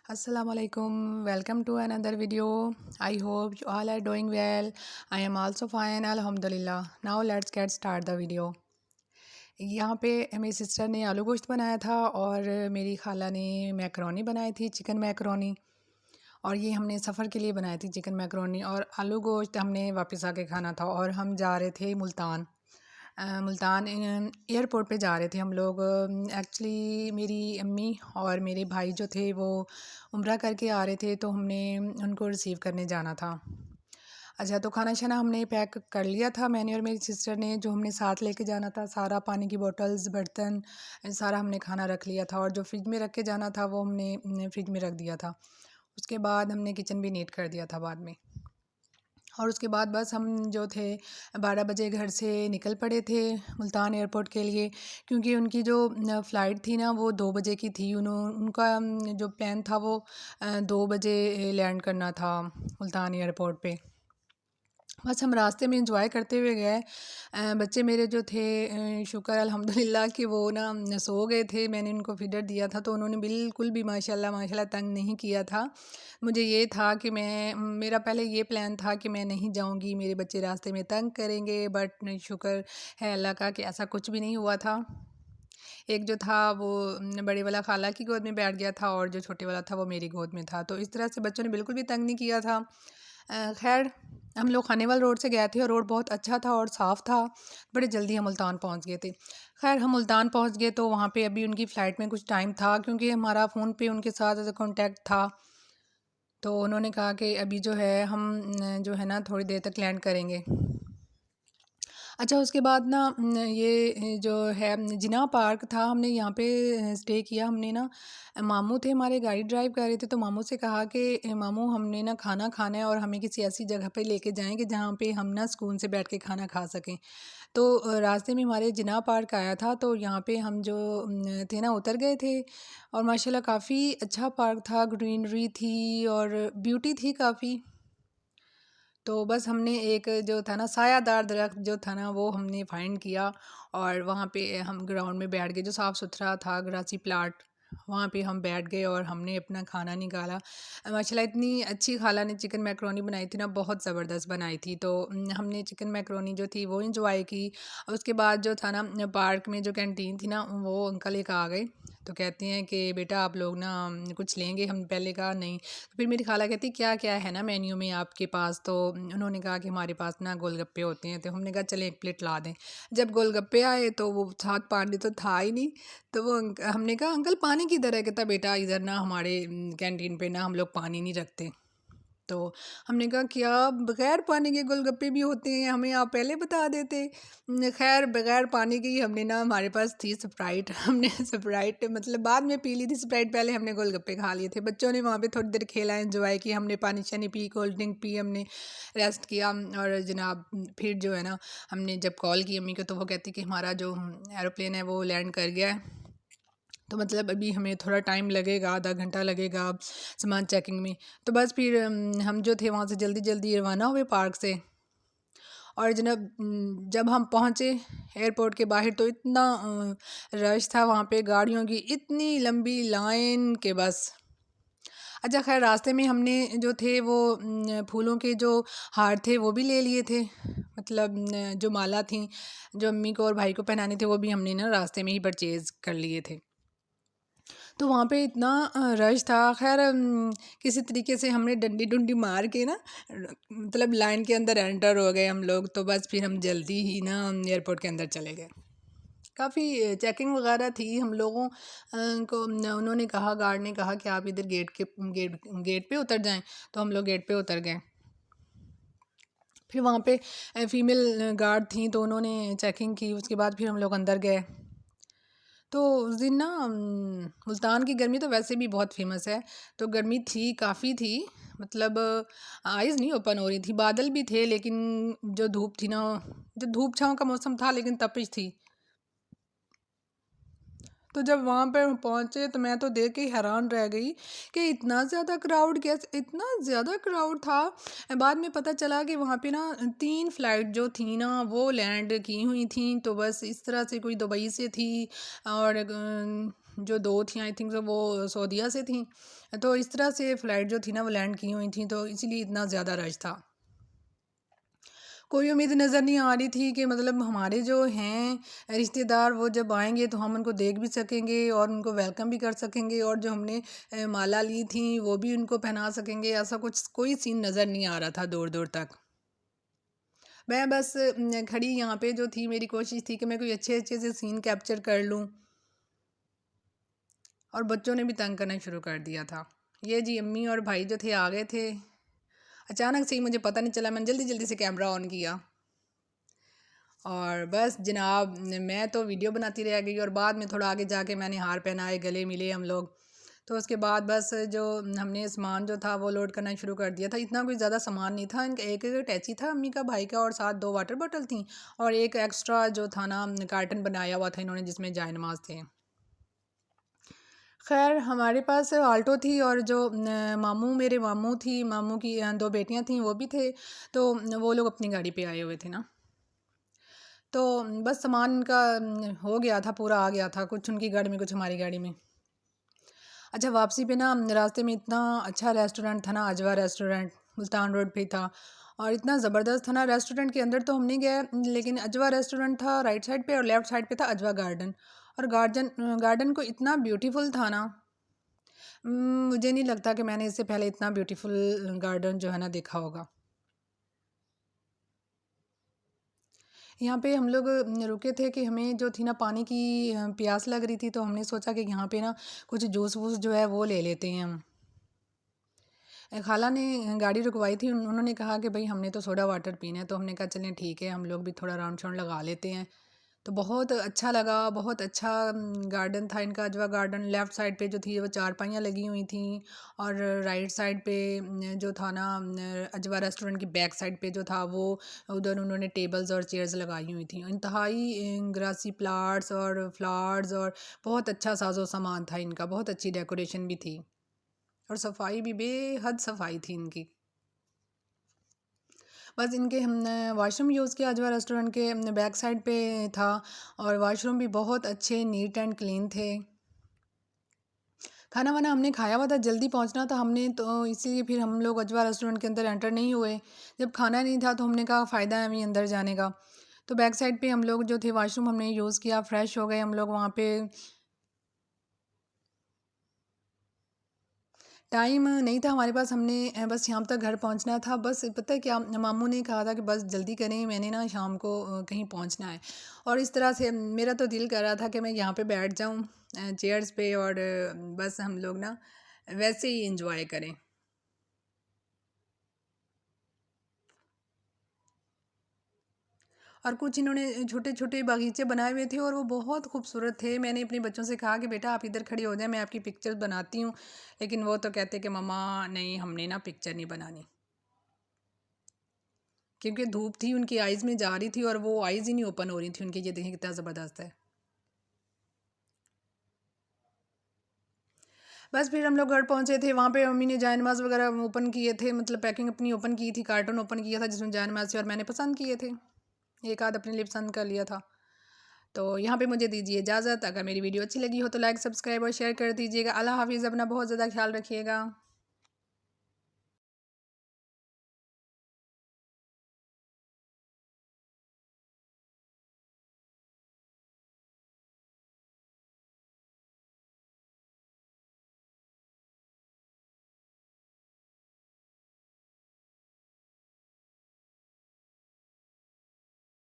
Assalamualaikum. Welcome to another video. I hope you all are doing well. I am also fine, alhamdulillah. Now let's get start the video. यहाँ पे मेरी sister ने आलू गोश्त बनाया था और मेरी खाला ने मैकरोनी बनाई थी, चिकन मैकरोनी। और ये हमने सफ़र के लिए बनाई थी चिकन मैकरोनी, और आलू गोश्त हमने वापस आके खाना था। और हम जा रहे थे मुल्तान। मुल्तान एयरपोर्ट पे जा रहे थे हम लोग। एक्चुअली मेरी अम्मी और मेरे भाई जो थे वो उम्रा करके आ रहे थे, तो हमने उनको रिसीव करने जाना था। अच्छा, तो खाना शाना हमने पैक कर लिया था, मैंने और मेरी सिस्टर ने। जो हमने साथ लेके जाना था सारा, पानी की बोतल्स, बर्तन, सारा हमने खाना रख लिया था। और जो फ्रिज में रख के जाना था वो हमने फ्रिज में रख दिया था। उसके बाद हमने किचन भी नीट कर दिया था बाद में। और उसके बाद बस हम जो थे 12 बजे घर से निकल पड़े थे मुल्तान एयरपोर्ट के लिए, क्योंकि उनकी जो फ़्लाइट थी ना वो 2 बजे की थी। उनका जो प्लान था वो 2 बजे लैंड करना था मुल्तान एयरपोर्ट पे। बस हम रास्ते में एंजॉय करते हुए गए। बच्चे मेरे जो थे, शुक्र अल्हम्दुलिल्लाह कि वो ना सो गए थे। मैंने उनको फीडर दिया था तो उन्होंने बिल्कुल भी माशाल्लाह माशाल्लाह तंग नहीं किया था। मुझे ये था कि मेरा पहले ये प्लान था कि मैं नहीं जाऊंगी, मेरे बच्चे रास्ते में तंग करेंगे, बट शुक्र है अल्लाह का कि ऐसा कुछ भी नहीं हुआ था। एक जो था वो बड़े वाला खाला की गोद में बैठ गया था, और जो छोटे वाला था वो मेरी गोद में था। तो इस तरह से बच्चों ने बिल्कुल भी तंग नहीं किया था। खैर, हम लोग खानेवाल रोड से गए थे और रोड बहुत अच्छा था और साफ़ था। बड़े जल्दी हम मुल्तान पहुंच गए थे। खैर, हम मुल्तान पहुंच गए तो वहाँ पे अभी उनकी फ़्लाइट में कुछ टाइम था, क्योंकि हमारा फ़ोन पे उनके साथ कॉन्टैक्ट था। तो उन्होंने कहा कि अभी जो है हम जो है ना थोड़ी देर तक लैंड करेंगे। अच्छा, उसके बाद ना ये जो है जिना पार्क था, हमने यहाँ पे स्टे किया। हमने ना मामू थे हमारे, गाड़ी ड्राइव कर रहे थे, तो मामू से कहा कि मामू हमने ना खाना खाना है और हमें किसी ऐसी जगह पे लेके जाएंगे जहाँ पे हम ना सुकून से बैठ के खाना खा सकें। तो रास्ते में हमारे जिना पार्क आया था, तो यहाँ पे हम जो थे ना उतर गए थे। और माशाल्लाह काफ़ी अच्छा पार्क था, ग्रीनरी थी और ब्यूटी थी काफ़ी। तो बस हमने एक जो था ना सायादार दरख्त जो था ना वो हमने फाइंड किया, और वहाँ पे हम ग्राउंड में बैठ गए, जो साफ़ सुथरा था ग्रासी प्लाट। वहाँ पे हम बैठ गए और हमने अपना खाना निकाला। माशाल्लाह इतनी अच्छी खाला ने चिकन मैकरोनी बनाई थी ना, बहुत ज़बरदस्त बनाई थी। तो हमने चिकन मैकरोनी जो थी वो इंजॉय की। और उसके बाद जो था ना पार्क में जो कैंटीन थी ना, वो अंकल एक आ गए, तो कहते हैं कि बेटा आप लोग ना कुछ लेंगे। हम पहले कहा नहीं। तो फिर मेरी खाला कहती क्या क्या है ना मेन्यू में आपके पास। तो उन्होंने कहा कि हमारे पास ना गोलगप्पे होते हैं। तो हमने कहा चलें एक प्लेट ला दें। जब गोलगप्पे आए तो वो साथ पानी तो था ही नहीं। तो वो हमने कहा अंकल पानी किधर है? कहता बेटा इधर ना हमारे कैंटीन पे ना हम लोग पानी नहीं रखते। तो हमने कहा क्या बग़ैर पानी के गोलगप्पे भी होते हैं? हमें आप पहले बता देते। खैर, बग़ैर पानी की हमने ना, हमारे पास थी स्प्राइट। हमने स्प्राइट मतलब बाद में पी ली थी स्प्राइट, पहले हमने गोलगप्पे खा लिए थे। बच्चों ने वहाँ पे थोड़ी देर खेला, एंजॉय किया, हमने पानी शानी पी, कोल्ड ड्रिंक पी, हमने रेस्ट किया। और जनाब फिर जो है ना हमने जब कॉल की अम्मी को, तो वो कहती कि हमारा जो एरोप्लेन है वो लैंड कर गया है, तो मतलब अभी हमें थोड़ा टाइम लगेगा, आधा घंटा लगेगा सामान चेकिंग में। तो बस फिर हम जो थे वहाँ से जल्दी जल्दी रवाना हुए पार्क से। और जब हम पहुँचे एयरपोर्ट के बाहर, तो इतना रश था वहाँ पे, गाड़ियों की इतनी लंबी लाइन के बस। अच्छा, खैर रास्ते में हमने जो थे वो फूलों के जो हार थे वो भी ले लिए थे। मतलब जो माला थी जो अम्मी को और भाई को पहनाने थे, वो भी हमने ना रास्ते में ही परचेज़ कर लिए थे। तो वहाँ पे इतना रश था। खैर किसी तरीके से हमने डंडी डुंडी मार के ना मतलब लाइन के अंदर एंटर हो गए हम लोग। तो बस फिर हम जल्दी ही ना एयरपोर्ट के अंदर चले गए। काफ़ी चेकिंग वगैरह थी हम लोगों को। उन्होंने कहा, गार्ड ने कहा कि आप इधर गेट पे उतर जाएं। तो हम लोग गेट पे उतर गए। फिर वहाँ पे फ़ीमेल गार्ड थी, तो उन्होंने चेकिंग की। उसके बाद फिर हम लोग अंदर गए। तो उस दिन ना मुल्तान की गर्मी तो वैसे भी बहुत फेमस है। तो गर्मी थी, काफ़ी थी। मतलब आइज़ नहीं ओपन हो रही थी, बादल भी थे, लेकिन जो धूप थी ना, जो धूप छाँव का मौसम था लेकिन तपिश थी। तो जब वहाँ पे पहुँचे तो मैं तो देख के ही हैरान रह गई कि इतना ज़्यादा क्राउड, कैसे इतना ज़्यादा क्राउड था। बाद में पता चला कि वहाँ पे ना 3 फ़्लाइट जो थी ना वो लैंड की हुई थी। तो बस इस तरह से कोई दुबई से थी, और जो 2 थी आई थिंक वो सऊदीया से थी। तो इस तरह से फ़्लाइट जो थी ना वो लैंड की हुई थी, तो इसीलिए इतना ज़्यादा रश था। कोई उम्मीद नज़र नहीं आ रही थी कि मतलब हमारे जो हैं रिश्तेदार वो जब आएँगे तो हम उनको देख भी सकेंगे और उनको वेलकम भी कर सकेंगे, और जो हमने माला ली थी वो भी उनको पहना सकेंगे। ऐसा कुछ कोई सीन नज़र नहीं आ रहा था दूर-दूर तक। मैं बस खड़ी यहाँ पे जो थी, मेरी कोशिश थी कि मैं कोई अच्छे-अच्छे से सीन कैप्चर कर लूँ, और बच्चों ने भी तंग करना शुरू कर दिया था। ये जी अम्मी और भाई जो थे आ गए थे। अचानक से ही मुझे पता नहीं चला, मैंने जल्दी-जल्दी से कैमरा ऑन किया और बस जनाब मैं तो वीडियो बनाती रह गई, और बाद में थोड़ा आगे जाके मैंने हार पहनाए, गले मिले हम लोग। तो उसके बाद बस जो हमने सामान जो था वो लोड करना शुरू कर दिया था। इतना कोई ज़्यादा सामान नहीं था, इनका एक अटैची था अम्मी का, भाई का, और साथ 2 वाटर बॉटल थी, और एक एक्स्ट्रा जो था ना कार्टन बनाया हुआ था इन्होंने जिसमें जायनमाज़ थे। खैर हमारे पास आल्टो थी, और जो मामू मेरे मामू थी, मामू की 2 बेटियां थीं वो भी थे, तो वो लोग अपनी गाड़ी पे आए हुए थे ना। तो बस सामान इनका हो गया था, पूरा आ गया था, कुछ उनकी गाड़ी में कुछ हमारी गाड़ी में। अच्छा, वापसी पे ना रास्ते में इतना अच्छा रेस्टोरेंट था ना, अजवा रेस्टोरेंट मुल्तान रोड पे था, और इतना ज़बरदस्त था ना। रेस्टोरेंट के अंदर तो हम नहीं गए, लेकिन अजवा रेस्टोरेंट था राइट साइड पे, और लेफ़्ट साइड पे था अजवा गार्डन। और गार्डन को इतना ब्यूटीफुल था ना, मुझे नहीं लगता कि मैंने इससे पहले इतना ब्यूटीफुल गार्डन जो है ना देखा होगा। यहाँ पे हम लोग रुके थे कि हमें जो थी ना पानी की प्यास लग रही थी, तो हमने सोचा कि यहाँ पे ना कुछ जूस वूस जो है वो ले लेते हैं हम। खाला ने गाड़ी रुकवाई थी, उन्होंने कहा कि भाई हमने तो सोडा वाटर पीना है, तो हमने कहा चलें ठीक है, हम लोग भी थोड़ा राउंड शाउंड लगा लेते हैं। तो बहुत अच्छा लगा, बहुत अच्छा गार्डन था इनका अजवा गार्डन। लेफ़्ट साइड पे जो थी वो चारपाइयाँ लगी हुई थी, और राइट साइड पे जो था ना अजवा रेस्टोरेंट की बैक साइड पे जो था वो उधर उन्होंने टेबल्स और चेयर्स लगाई हुई थी। इंतहाई ग्रासी प्लांट्स और फ्लावर्स, और बहुत अच्छा साजो सामान था इनका, बहुत अच्छी डेकोरेशन भी थी, और सफाई भी बेहद सफाई थी इनकी। बस इनके हमने वॉशरूम यूज़ किया, अजवा रेस्टोरेंट के बैक साइड पे था, और वॉशरूम भी बहुत अच्छे नीट एंड क्लीन थे। खाना वाना हमने खाया हुआ था, जल्दी पहुंचना था हमने, तो इसीलिए फिर हम लोग अजवा रेस्टोरेंट के अंदर एंटर नहीं हुए। जब खाना नहीं था तो हमने कहा फ़ायदा है अभी अंदर जाने का। तो बैक साइड पे हम लोग जो थे वॉशरूम हमने यूज़ किया, फ्रेश हो गए हम लोग वहाँ पे। टाइम नहीं था हमारे पास, हमने बस शाम तक घर पहुंचना था। बस पता है क्या, मामू ने कहा था कि बस जल्दी करें, मैंने ना शाम को कहीं पहुंचना है, और इस तरह से मेरा तो दिल कर रहा था कि मैं यहाँ पे बैठ जाऊँ चेयर्स पे, और बस हम लोग ना वैसे ही इंजॉय करें। और कुछ इन्होंने छोटे-छोटे बागीचे बनाए हुए थे, और वो बहुत खूबसूरत थे। मैंने अपने बच्चों से कहा कि बेटा आप इधर खड़े हो जाएँ, मैं आपकी पिक्चर्स बनाती हूँ। लेकिन वो तो कहते कि मम्मा नहीं, हमने ना पिक्चर नहीं बनानी। क्योंकि धूप थी, उनकी आइज़ में जा रही थी, और वो आइज़ ही नहीं ओपन हो रही थी उनकी। ये देखें कितना ज़बरदस्त है। बस फिर हम लोग घर पहुँचे थे, वहाँ पे मम्मी ने जायनमाज़ वगैरह ओपन किए थे, मतलब पैकिंग अपनी ओपन की थी, कार्टन ओपन किया था जिसमें जायनमाज़ थे, और मैंने पसंद किए थे। एक आध अपने लिए पसंद कर लिया था। तो यहाँ पे मुझे दीजिए इजाज़त। अगर मेरी वीडियो अच्छी लगी हो तो लाइक, सब्सक्राइब और शेयर कर दीजिएगा। अल्लाह हाफ़िज़, अपना बहुत ज़्यादा ख़्याल रखिएगा।